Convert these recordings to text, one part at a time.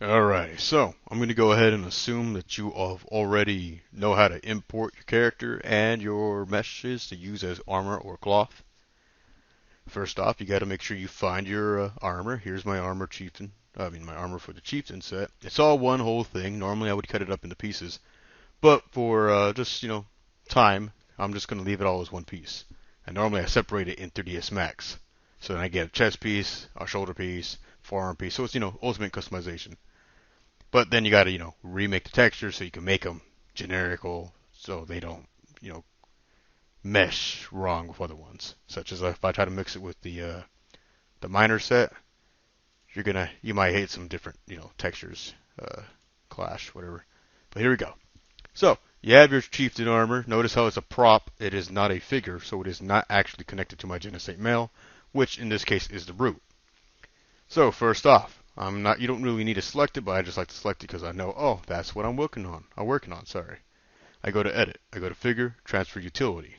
Alright, so I'm going to go ahead and assume that you have already know how to import your character and your meshes to use as armor or cloth. First off, you got to make sure you find your armor. Here's my armor chieftain. My armor for the chieftain set. It's all one whole thing. Normally I would cut it up into pieces, but for just time, I'm just going to leave it all as one piece. And normally I separate it in 3ds Max, so then I get a chest piece, a shoulder piece, forearm piece. So it's ultimate customization. But then you got to, remake the textures so you can make them generical so they don't, you know, mesh wrong with other ones. Such as if I try to mix it with the miner set, you might hate some different, textures, clash, whatever. But here we go. So you have your chieftain armor. Notice how it's a prop. It is not a figure, so it is not actually connected to my Genesate male, which in this case is the brute. So first off, you don't really need to select it, but I just like to select it because I know, oh, that's what I'm working on. Sorry. I go to edit. I go to figure, transfer utility.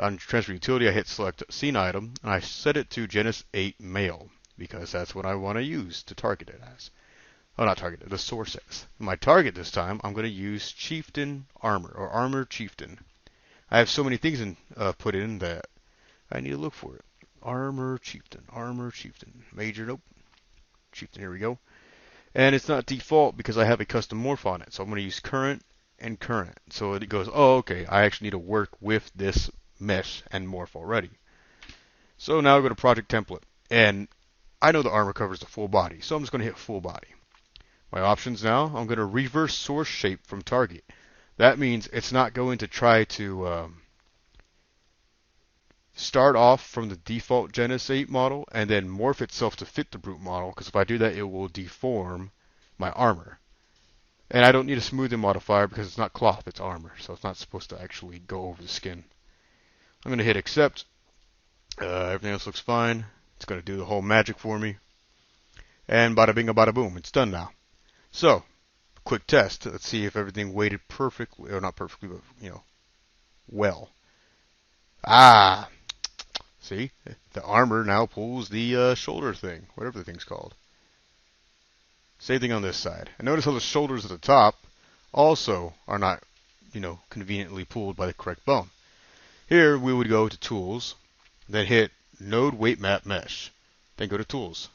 On transfer utility, I hit select scene item, and I set it to Genesis 8 male because that's what I want to use to target it as. Oh, not target it, the source as. My target this time, I'm going to use chieftain armor or armor chieftain. I have so many things put in that I need to look for it. Armor chieftain, major, nope. Chieftain, here we go. And it's not default because I have a custom morph on it. So I'm going to use current and current. So it goes, oh, okay, I actually need to work with this mesh and morph already. So now I go to project template. And I know the armor covers the full body. So I'm just going to hit full body. My options now, I'm going to reverse source shape from target. That means it's not going to try to start off from the default Genesis 8 model and then morph itself to fit the brute model, because if I do that, it will deform my armor. And I don't need a smoothing modifier because it's not cloth, it's armor, so it's not supposed to actually go over the skin. I'm going to hit accept. Everything else looks fine. It's going to do the whole magic for me. And bada bing, bada boom, it's done now. So, quick test. Let's see if everything weighted perfectly, or not perfectly, but, well. Ah, see, the armor now pulls the shoulder thing, whatever the thing's called. Same thing on this side. And notice how the shoulders at the top also are not, conveniently pulled by the correct bone. Here we would go to Tools, then hit Node Weight Map Mesh, then go to Tools,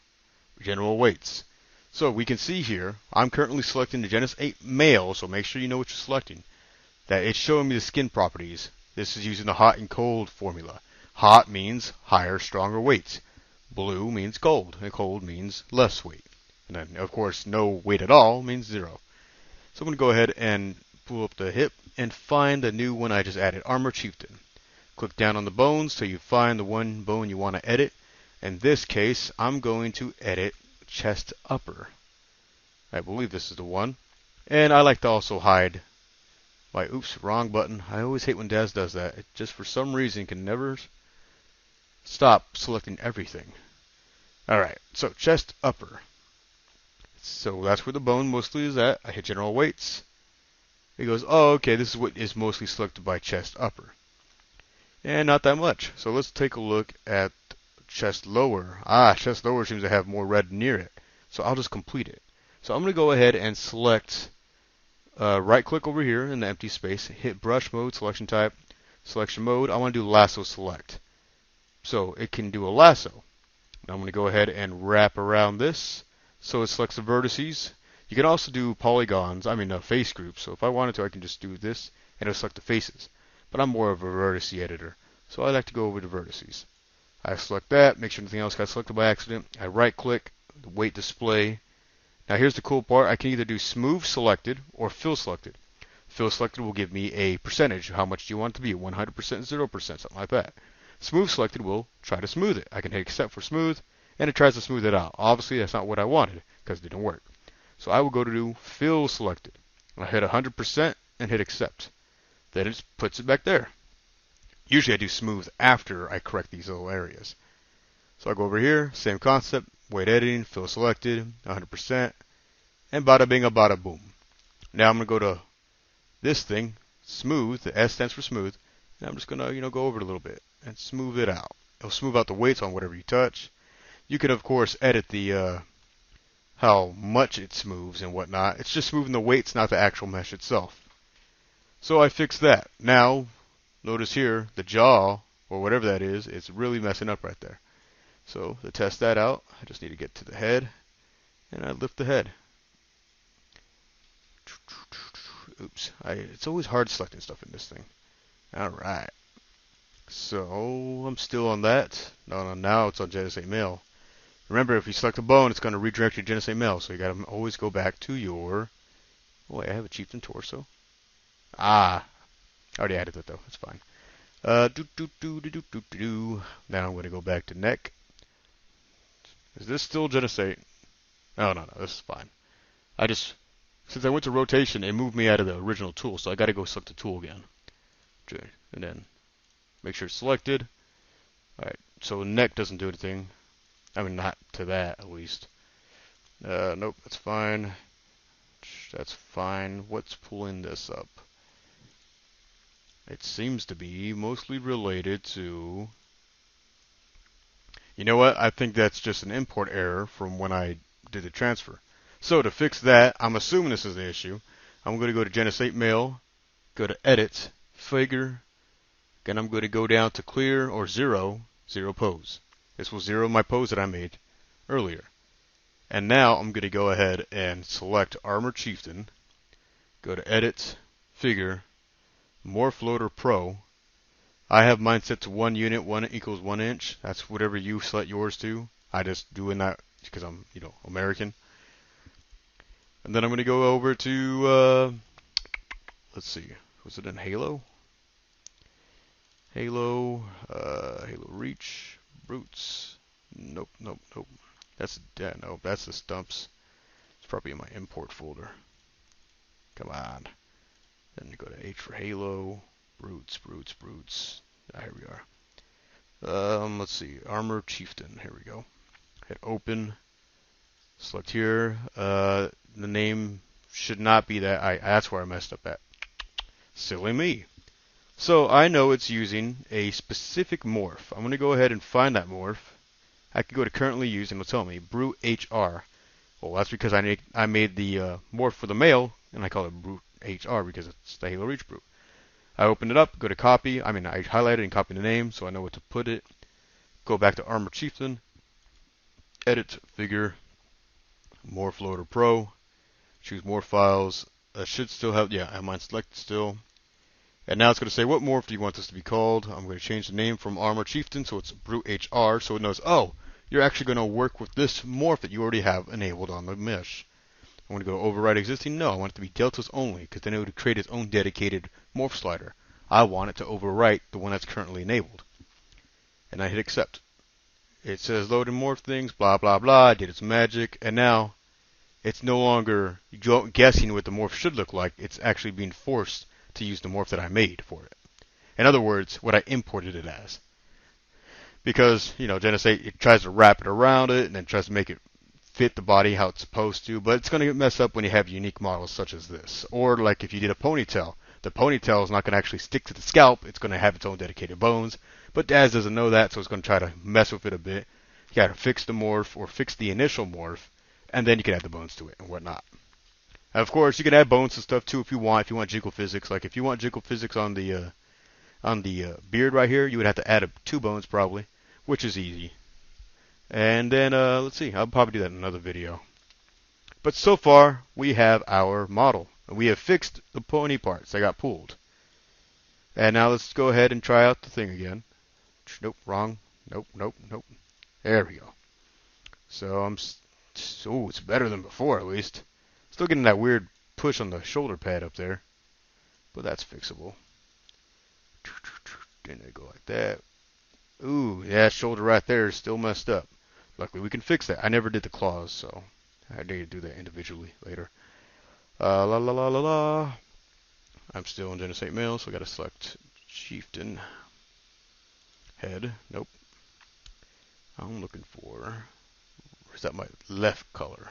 General Weights. So we can see here, I'm currently selecting the Genesis 8 male, so make sure you know what you're selecting. That it's showing me the skin properties. This is using the hot and cold formula. Hot means higher, stronger weights. Blue means cold, and cold means less weight. And then, of course, no weight at all means 0. So I'm going to go ahead and pull up the hip and find the new one I just added, Armor Chieftain. Click down on the bones till you find the one bone you want to edit. In this case, I'm going to edit chest upper. I believe this is the one. And I like to also hide my, oops, wrong button. I always hate when DAZ does that. It just for some reason can never stop selecting everything. Alright, so chest upper. So that's where the bone mostly is at. I hit general weights. It goes, oh, okay, this is what is mostly selected by chest upper. And not that much. So let's take a look at chest lower. Chest lower seems to have more red near it. So I'll just complete it. So I'm going to go ahead and select, right click over here in the empty space, hit brush mode, selection type, selection mode. I want to do lasso select. So it can do a lasso. Now I'm going to go ahead and wrap around this. So it selects the vertices. You can also do polygons, face groups. So if I wanted to, I can just do this and it'll select the faces. But I'm more of a vertice editor, so I like to go over the vertices. I select that, make sure nothing else got selected by accident. I right click, the weight display. Now here's the cool part. I can either do smooth selected or fill selected. Fill selected will give me a percentage. How much do you want it to be? 100%, 0%, something like that. Smooth selected will try to smooth it. I can hit accept for smooth, and it tries to smooth it out. Obviously, that's not what I wanted because it didn't work. So I will go to do fill selected. I hit 100% and hit accept. Then it puts it back there. Usually I do smooth after I correct these little areas. So I go over here, same concept, weight editing, fill selected, 100%, and bada bing, bada boom. Now I'm going to go to this thing, smooth, the S stands for smooth, and I'm just going to, go over it a little bit and smooth it out. It'll smooth out the weights on whatever you touch. You can, of course, edit the how much it moves and whatnot. It's just moving the weights, not the actual mesh itself. So I fixed that. Now, notice here, the jaw, or whatever that is, it's really messing up right there. So to test that out, I just need to get to the head, and I lift the head. Oops, it's always hard selecting stuff in this thing. Alright, so I'm still on that. No, now it's on Genesate Male. Remember, if you select a bone, it's going to redirect you to Genesate Male, so you got to always go back to your... Oh, wait, I have a chieftain torso. Ah, I already added that though, that's fine. Now I'm going to go back to neck. Is this still Genesate? Oh, no, this is fine. Since I went to rotation, it moved me out of the original tool, so I got to go select the tool again. And then make sure it's selected. Alright, so neck doesn't do anything. I mean, not to that, at least. Nope, that's fine. That's fine. What's pulling this up? It seems to be mostly related to... You know what? I think that's just an import error from when I did the transfer. So to fix that, I'm assuming this is the issue. I'm going to go to Genesate Male, go to Edit, Figure, then I'm going to go down to Clear or Zero Pose. This will zero my pose that I made earlier. And now I'm going to go ahead and select Armor Chieftain, go to Edit, Figure, Morph Floater Pro. I have mine set to 1 unit, 1 equals 1 inch. That's whatever you set yours to. I just doing that because I'm, American. And then I'm going to go over to, let's see, was it in Halo? Halo Reach, Brutes. Nope. That's the stumps. It's probably in my import folder. Come on. Then you go to H for Halo, Brutes. Ah, here we are. Let's see, Armor Chieftain. Here we go. Hit Open. Select here. The name should not be that. That's where I messed up at. Silly me. So I know it's using a specific morph. I'm going to go ahead and find that morph. I can go to currently used and it'll tell me Brute HR. Well, that's because I made the morph for the male and I call it Brute HR because it's the Halo Reach Brute. I open it up, go to copy. I highlight it and copy the name so I know what to put it. Go back to Armor Chieftain, Edit Figure, Morph Loader Pro, choose more files. Should still have, I have mine selected still. And now it's going to say, what morph do you want this to be called? I'm going to change the name from Armor Chieftain so it's Brute HR so it knows, oh, you're actually going to work with this morph that you already have enabled on the mesh. I want to go override existing. No, I want it to be deltas only because then it would create its own dedicated morph slider. I want it to overwrite the one that's currently enabled. And I hit accept. It says load and morph things, blah, blah, blah. I did its magic. And now it's no longer guessing what the morph should look like. It's actually being forced to use the morph that I made for it. In other words, what I imported it as. Because, Genesate, it tries to wrap it around it and then tries to make it fit the body how it's supposed to, but it's going to mess up when you have unique models such as this. Or like if you did a ponytail. The ponytail is not going to actually stick to the scalp. It's going to have its own dedicated bones. But DAZ doesn't know that, so it's going to try to mess with it a bit. You got to fix the morph or fix the initial morph, and then you can add the bones to it and whatnot. And of course, you can add bones and stuff too if you want. If you want jiggle physics, like if you want jiggle physics on the beard right here, you would have to add 2 bones probably, which is easy. And then, let's see, I'll probably do that in another video. But so far, we have our model. We have fixed the pony parts that got pulled. And now let's go ahead and try out the thing again. Nope, wrong. Nope. There we go. So it's better than before at least. Still getting that weird push on the shoulder pad up there. But that's fixable. Then they go like that. Ooh, that shoulder right there is still messed up. Luckily, we can fix that. I never did the claws, so I need to do that individually later. I'm still in Genesate Male, so I got to select Chieftain. Head. Nope. I'm looking for... Is that my left color?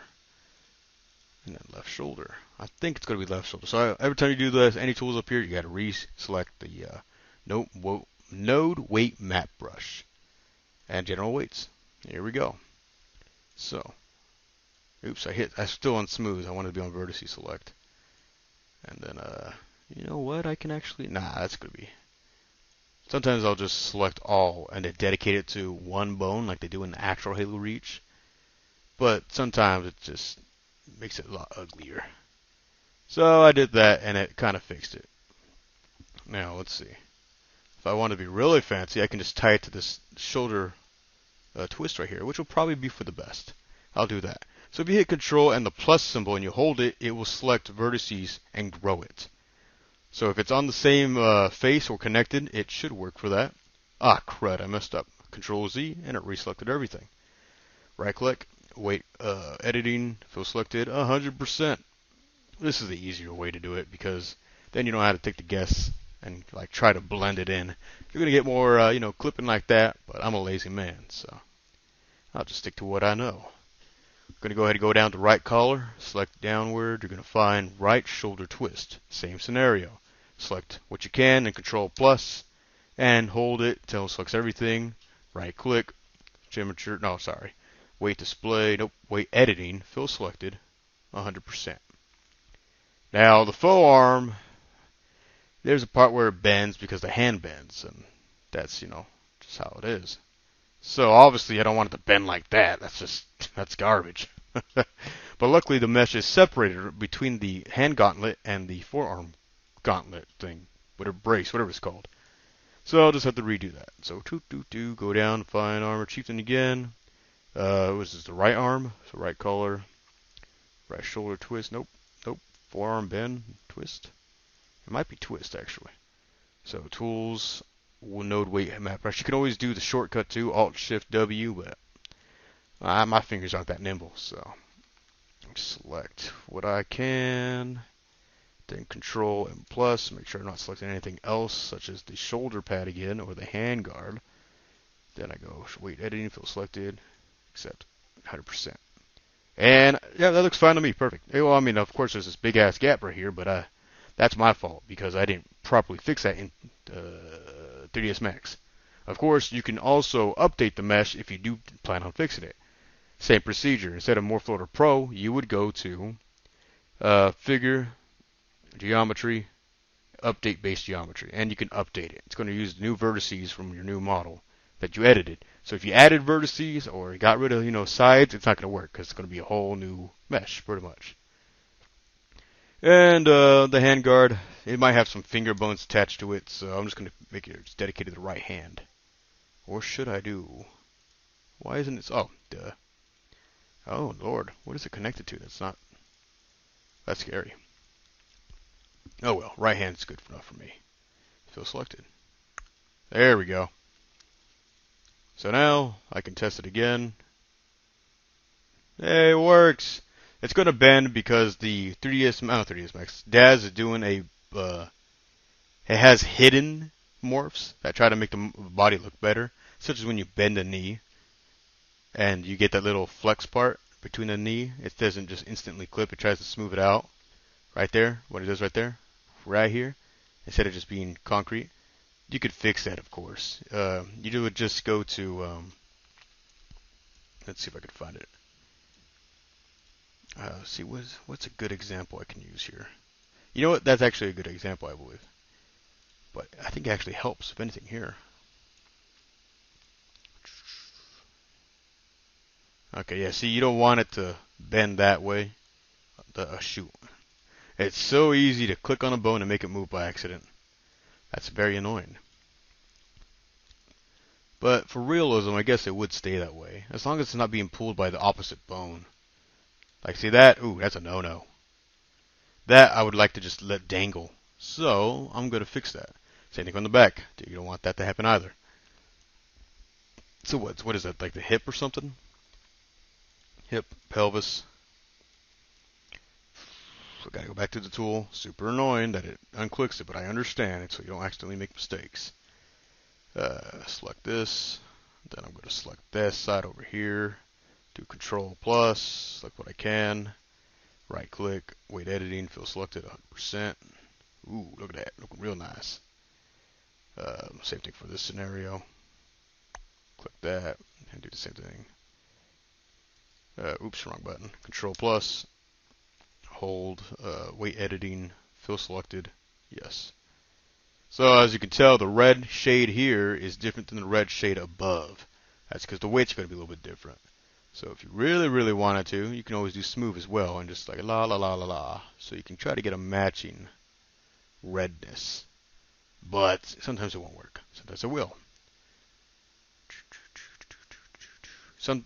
And then left shoulder. I think it's going to be left shoulder. So every time you do this, any tools up here, you got to reselect the node weight map brush. And general weights. Here we go. So, Oops, I still on smooth. I wanted to be on vertices select. And then, you know what? I can actually, nah, that's gonna be. Sometimes I'll just select all and then dedicate it to one bone like they do in the actual Halo Reach. But sometimes it just makes it a lot uglier. So I did that and it kind of fixed it. Now, let's see. If I want to be really fancy, I can just tie it to this shoulder twist right here, which will probably be for the best. I'll do that. So if you hit Control and the plus symbol and you hold it, it will select vertices and grow it. So if it's on the same face or connected, it should work for that. Ah, crud, I messed up. Control Z and it reselected everything. Right click, wait, editing, fill selected 100%. This is the easier way to do it because then you don't have to take the guess and like try to blend it in. You're gonna get more, clipping like that, but I'm a lazy man, so I'll just stick to what I know. I'm gonna go ahead and go down to right collar, select downward. You're gonna find right shoulder twist. Same scenario. Select what you can and Control plus, and hold it until it selects everything. Right click, temperature. No, sorry. Weight display. Nope. Weight editing. Fill selected. 100%. Now the faux arm, there's a part where it bends because the hand bends, and that's, just how it is. So obviously I don't want it to bend like that. That's garbage. But luckily the mesh is separated between the hand gauntlet and the forearm gauntlet thing, whatever brace, whatever it's called. So I'll just have to redo that. So go down, find armor chieftain again. Was this the right arm? So right collar, right shoulder twist. Nope, nope. Forearm bend twist. It might be twist actually. So tools, node weight map brush. You can always do the shortcut too, Alt Shift W, but my fingers aren't that nimble. So select what I can, then Control and plus. Make sure I'm not selecting anything else, such as the shoulder pad again or the hand guard. Then I go weight editing, fill selected, accept 100%. And yeah, that looks fine to me. Perfect. Well, I mean, of course, there's this big ass gap right here, but that's my fault because I didn't properly fix that in 3ds Max. Of course, you can also update the mesh if you do plan on fixing it. Same procedure. Instead of Morphloader Pro, you would go to Figure, Geometry, Update Base Geometry, and you can update it. It's going to use the new vertices from your new model that you edited. So if you added vertices or got rid of sides, it's not going to work because it's going to be a whole new mesh, pretty much. And the handguard, it might have some finger bones attached to it, so I'm just going to make it dedicated to the right hand. Or should I do? Why isn't it? Oh, duh. Oh, Lord. What is it connected to? That's scary. Oh, well. Right hand's good enough for me. Fill selected. There we go. So now I can test it again. Hey, it works. It's going to bend because the 3ds Max, DAZ is doing it has hidden morphs that try to make the body look better, such as when you bend the knee and you get that little flex part between the knee. It doesn't just instantly clip, it tries to smooth it out. Right there, what it does right there, right here, instead of just being concrete. You could fix that, of course. You would just go to, let's see if I can find it. See, what's a good example I can use here? You know what? That's actually a good example, I believe. But I think it actually helps, if anything, here. Okay, yeah, see, you don't want it to bend that way. Shoot. It's so easy to click on a bone and make it move by accident. That's very annoying. But for realism, I guess it would stay that way. As long as it's not being pulled by the opposite bone. Like, see that? Ooh, that's a no-no. That I would like to just let dangle. So, I'm going to fix that. Same thing on the back. You don't want that to happen either. So what is that, like the hip or something? Hip, pelvis. So gotta go back to the tool. Super annoying that it unclicks it, but I understand it so you don't accidentally make mistakes. Select this. Then I'm going to select this side over here. Do Control plus. Select what I can. Right click. Weight editing. Fill selected 100%. Ooh, look at that. Looking real nice. Same thing for this scenario. Click that and do the same thing. Oops, wrong button. Control plus, hold, weight editing, fill selected, yes. So as you can tell, the red shade here is different than the red shade above. That's because the weight's going to be a little bit different. So if you really, really wanted to, you can always do smooth as well and just like la la la la la. So you can try to get a matching redness. But sometimes it won't work. Sometimes it will.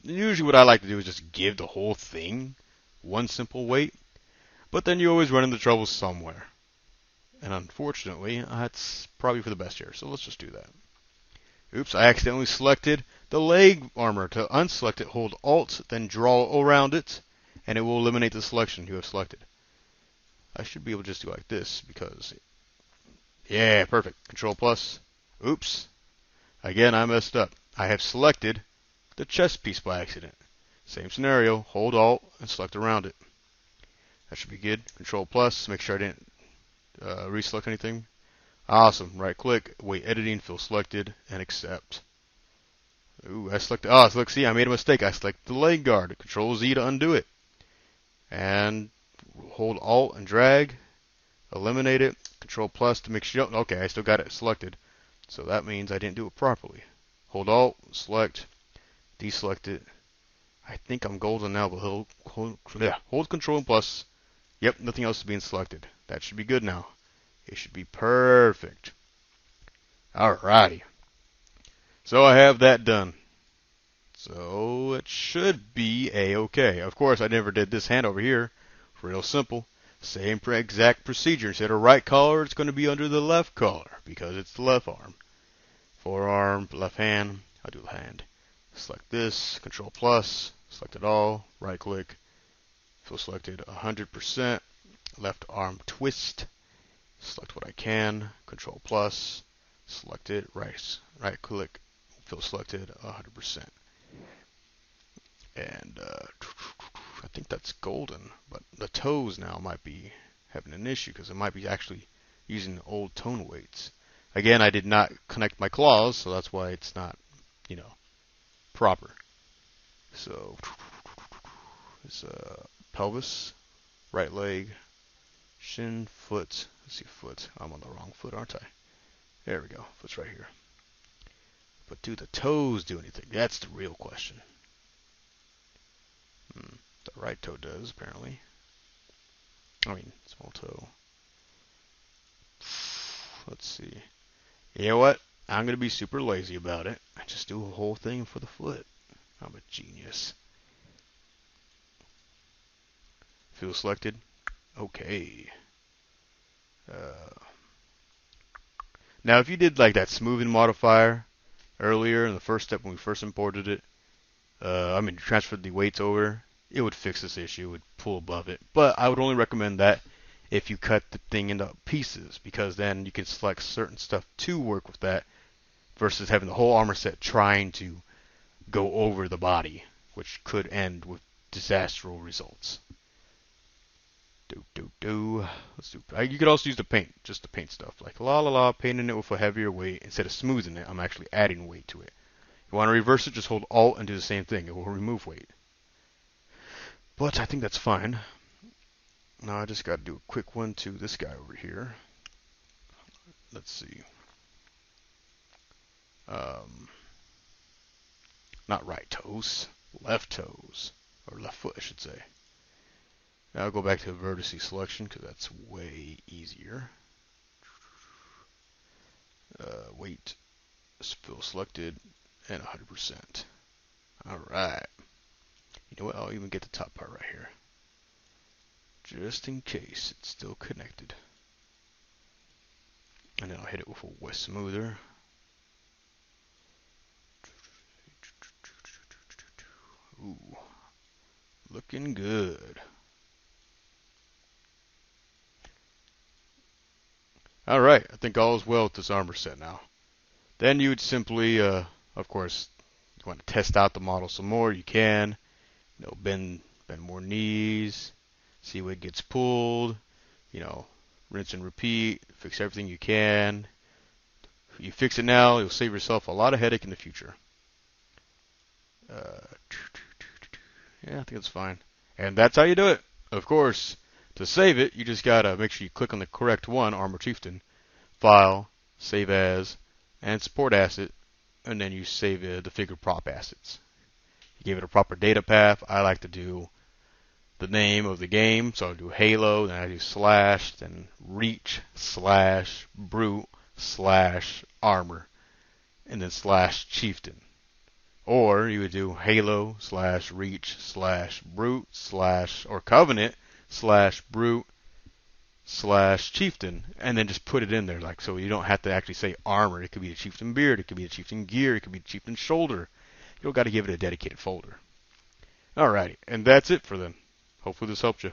Usually what I like to do is just give the whole thing one simple weight. But then you always run into trouble somewhere. And unfortunately, that's probably for the best here. So let's just do that. Oops, I accidentally selected the leg armor. To unselect it, hold Alt, then draw around it, and it will eliminate the selection you have selected. I should be able to just do like this because, yeah, perfect. Control plus. Oops. Again, I messed up. I have selected the chest piece by accident. Same scenario. Hold Alt and select around it. That should be good. Control plus. Make sure I didn't reselect anything. Awesome. Right click, weight editing, fill selected, and accept. Ooh, I selected. Oh, so look, see, I made a mistake. I selected the leg guard. Control Z to undo it. And hold Alt and drag. Eliminate it. Control plus to make sure. Okay, I still got it selected. So that means I didn't do it properly. Hold Alt, select, deselect it. I think I'm golden now, but hold Control and plus. Yep, nothing else is being selected. That should be good now. It should be perfect. Alrighty. So I have that done. So it should be A-okay. Of course, I never did this hand over here. Real simple. Same exact procedure. Instead of right collar, it's going to be under the left collar because it's the left arm. Forearm, left hand. I'll do the hand. Select this. Control plus. Select it all. Right click. Fill selected 100%. Left arm twist. Select what I can. Control plus. Select it. Right click. Fill selected 100%. And I think that's golden, but the toes now might be having an issue because it might be actually using old tone weights. Again, I did not connect my claws, so that's why it's not, proper. So it's pelvis, right leg, shin, foot. Let's see, foot. I'm on the wrong foot, aren't I? There we go. Foot's right here. But do the toes do anything? That's the real question. The right toe does, apparently. I mean, small toe. Let's see. You know what? I'm going to be super lazy about it. I just do a whole thing for the foot. I'm a genius. Field selected. Okay. Now, if you did like that smoothing modifier earlier in the first step when we first imported it, transferred the weights over, it would fix this issue. It would pull above it. But I would only recommend that if you cut the thing into pieces, because then you can select certain stuff to work with that versus having the whole armor set trying to go over the body, which could end with disastrous results. Let's do. You could also use the paint, just the paint stuff, like painting it with a heavier weight instead of smoothing it. I'm actually adding weight to it. You want to reverse it, just hold Alt and do the same thing. It will remove weight. But I think that's fine. Now I just got to do a quick one to this guy over here. Let's see. Not right toes, left toes, or left foot, I should say. Now I'll go back to vertice selection because that's way easier. Weight, fill selected, and 100%. Alright. You know what? I'll even get the top part right here. Just in case it's still connected. And then I'll hit it with a wet smoother. Ooh. Looking good. Alright, I think all is well with this armor set now. Then you would simply, of course, you want to test out the model some more, you can. Bend more knees, see what gets pulled, rinse and repeat, fix everything you can. If you fix it now, you'll save yourself a lot of headache in the future. Yeah, I think it's fine. And that's how you do it. Of course, to save it, you just gotta make sure you click on the correct one, Armor Chieftain, File, Save As, and Support Asset, and then you save the figure prop assets. You give it a proper data path. I like to do the name of the game, so I'll do Halo, then I do slash, then reach, slash, brute, slash, armor, and then slash chieftain. Or you would do Halo slash reach slash brute slash or covenant slash brute slash chieftain, and then just put it in there, like, so you don't have to actually say armor. It could be the chieftain beard, it could be the chieftain gear, it could be the chieftain shoulder. You don't got to give it a dedicated folder. Alrighty, and that's it for them. Hopefully this helped you.